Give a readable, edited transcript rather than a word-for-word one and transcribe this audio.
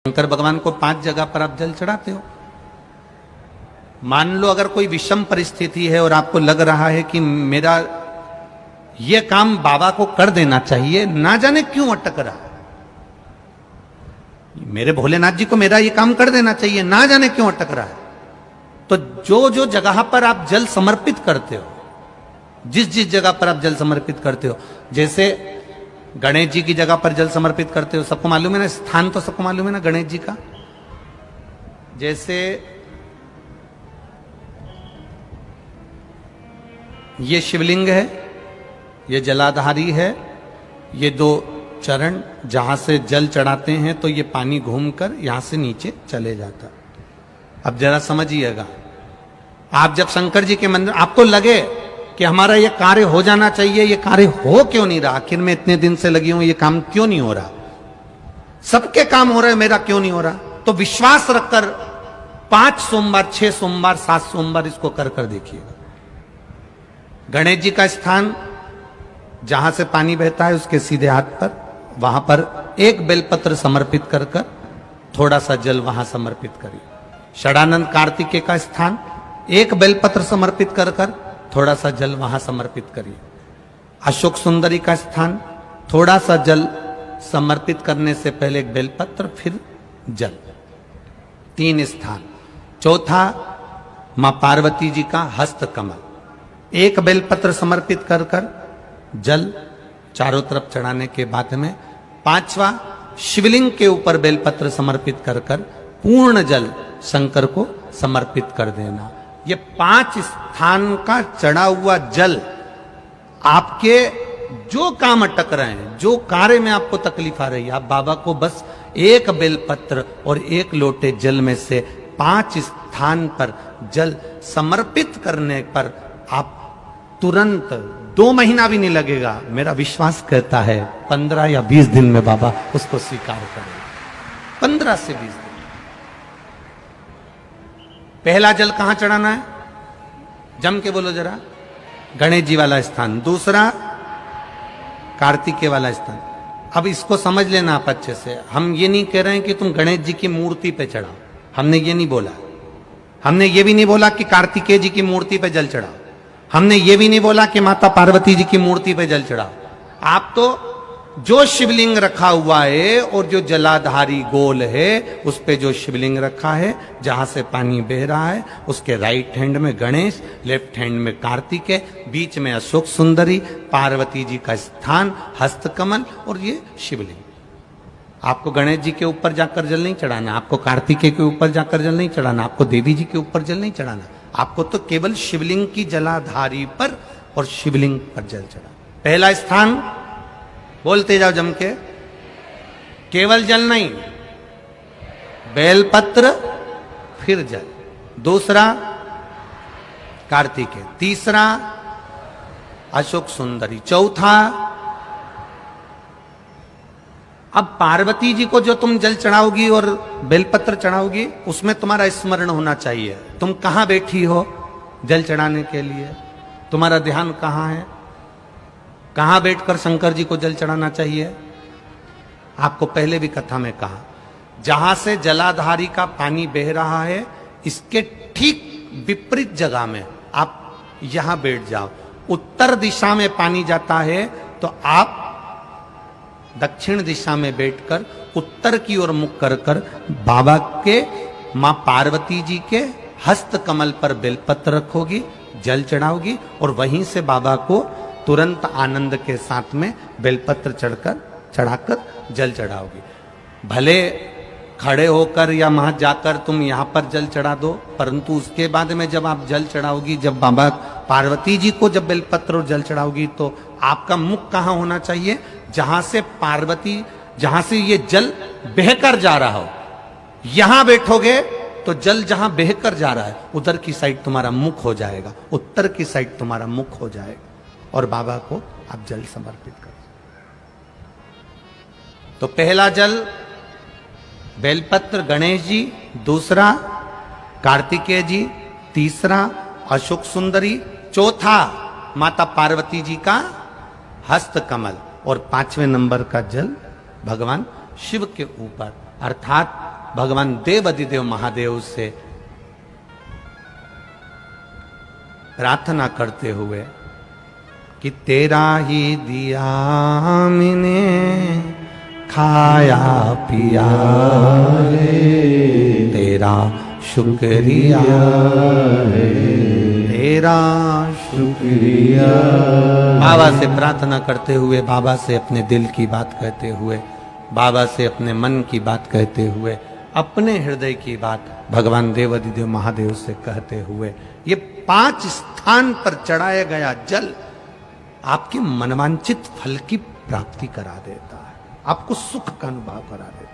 शंकर भगवान को 5 जगह पर आप जल चढ़ाते हो। मान लो अगर कोई विषम परिस्थिति है और आपको लग रहा है कि मेरा ये काम बाबा को कर देना चाहिए, ना जाने क्यों अटक रहा है, मेरे भोलेनाथ जी को मेरा ये काम कर देना चाहिए, ना जाने क्यों अटक रहा है, तो जो जो जगह पर आप जल समर्पित करते हो, जिस जिस जगह पर आप जल समर्पित करते हो, जैसे गणेश जी की जगह पर जल समर्पित करते हो, सबको मालूम है ना, स्थान तो सबको मालूम है ना गणेश जी का। जैसे ये शिवलिंग है, ये जलाधारी है, ये 2 चरण जहां से जल चढ़ाते हैं तो ये पानी घूमकर यहां से नीचे चले जाता। अब जरा समझिएगा, आप जब शंकर जी के मंदिर, आपको लगे कि हमारा ये कार्य हो जाना चाहिए, ये कार्य हो क्यों नहीं रहा, आखिर में इतने दिन से लगी हूं, ये काम क्यों नहीं हो रहा, सबके काम हो रहे, मेरा क्यों नहीं हो रहा, तो विश्वास रखकर 5 सोमवार, 6 सोमवार, 7 सोमवार इसको कर कर देखिएगा। गणेश जी का स्थान जहां से पानी बहता है उसके सीधे हाथ पर, वहां पर एक बेलपत्र समर्पित कर कर थोड़ा सा जल वहां समर्पित करिए। षडानंद कार्तिकेय का स्थान, एक बेलपत्र समर्पित कर कर थोड़ा सा जल वहां समर्पित करिए। अशोक सुंदरी का स्थान, थोड़ा सा जल समर्पित करने से पहले एक बेलपत्र, फिर जल। 3 स्थान। चौथा, मां पार्वती जी का हस्त कमल, एक बेलपत्र समर्पित कर कर जल चारों तरफ चढ़ाने के बाद में 5वां, शिवलिंग के ऊपर बेलपत्र समर्पित कर कर पूर्ण जल शंकर को समर्पित कर देना। ये 5 स्थान का चढ़ा हुआ जल आपके जो काम अटक रहे हैं, जो कार्य में आपको तकलीफ आ रही है, आप बाबा को बस एक बेलपत्र और एक लोटे जल में से 5 स्थान पर जल समर्पित करने पर आप तुरंत 2 महीना भी नहीं लगेगा, मेरा विश्वास कहता है 15 या 20 दिन में बाबा उसको स्वीकार करेगा। 15 से 20 दिन। पहला जल कहां चढ़ाना है, जम के बोलो जरा, गणेश जी वाला स्थान। दूसरा, कार्तिकेय वाला स्थान। अब इसको समझ लेना आप अच्छे से, हम ये नहीं कह रहे हैं कि तुम गणेश जी की मूर्ति पे चढ़ाओ, हमने ये नहीं बोला। हमने ये भी नहीं बोला कि कार्तिकेय जी की मूर्ति पे जल चढ़ाओ, हमने ये भी नहीं बोला कि माता पार्वती जी की मूर्ति पे जल चढ़ाओ। आप तो जो शिवलिंग रखा हुआ है और जो जलाधारी गोल है उस पे जो शिवलिंग रखा है, जहां से पानी बह रहा है, उसके राइट हैंड में गणेश, लेफ्ट हैंड में कार्तिकेय, बीच में अशोक सुंदरी, पार्वती जी का स्थान, हस्तकमल और ये शिवलिंग। आपको गणेश जी के ऊपर जाकर जल नहीं चढ़ाना, आपको कार्तिकेय के ऊपर जाकर जल नहीं चढ़ाना, आपको देवी जी के ऊपर जल नहीं चढ़ाना, आपको तो केवल शिवलिंग की जलाधारी पर और शिवलिंग पर जल चढ़ा। पहला स्थान, बोलते जाओ जम के, केवल जल नहीं, बेलपत्र फिर जल। दूसरा, कार्तिकेय। तीसरा, अशोक सुंदरी। चौथा, अब पार्वती जी को जो तुम जल चढ़ाओगी और बेलपत्र चढ़ाओगी, उसमें तुम्हारा स्मरण होना चाहिए, तुम कहां बैठी हो जल चढ़ाने के लिए, तुम्हारा ध्यान कहां है, कहां बैठकर शंकर जी को जल चढ़ाना चाहिए। आपको पहले भी कथा में कहा, जहां से जलाधारी का पानी बह रहा है, इसके ठीक विपरीत जगह में आप यहां बैठ जाओ। उत्तर दिशा में पानी जाता है तो आप दक्षिण दिशा में बैठकर उत्तर की ओर मुख कर कर बाबा के, मां पार्वती जी के हस्त कमल पर बेलपत्र रखोगी, जल चढ़ाओगी और वहीं से बाबा को तुरंत आनंद के साथ में बेलपत्र चढ़ाकर जल चढ़ाओगी। भले खड़े होकर या वहां जाकर तुम यहां पर जल चढ़ा दो, परंतु उसके बाद में जब आप जल चढ़ाओगी, जब बाबा पार्वती जी को जब बेलपत्र और जल चढ़ाओगी, तो आपका मुख कहां होना चाहिए, जहां से पार्वती, जहां से ये जल बहकर जा रहा हो, यहां बैठोगे तो जल जहां बहकर जा रहा है उधर की साइड तुम्हारा मुख हो जाएगा, उत्तर की साइड तुम्हारा मुख हो जाएगा और बाबा को आप जल समर्पित करो। तो पहला जल बेलपत्र गणेश जी, दूसरा कार्तिकेय जी, तीसरा अशोक सुंदरी, चौथा माता पार्वती जी का हस्त कमल और 5वें नंबर का जल भगवान शिव के ऊपर, अर्थात भगवान देव अधिदेव महादेव से प्रार्थना करते हुए कि तेरा ही दिया मैंने खाया पिया रे, तेरा शुक्रिया है, तेरा शुक्रिया। बाबा से प्रार्थना करते हुए, बाबा से अपने दिल की बात कहते हुए, बाबा से अपने मन की बात कहते हुए, अपने हृदय की बात भगवान देव अधिदेव महादेव से कहते हुए, ये 5 स्थान पर चढ़ाया गया जल आपके मनवांचित फल की प्राप्ति करा देता है, आपको सुख का अनुभव करा देता है।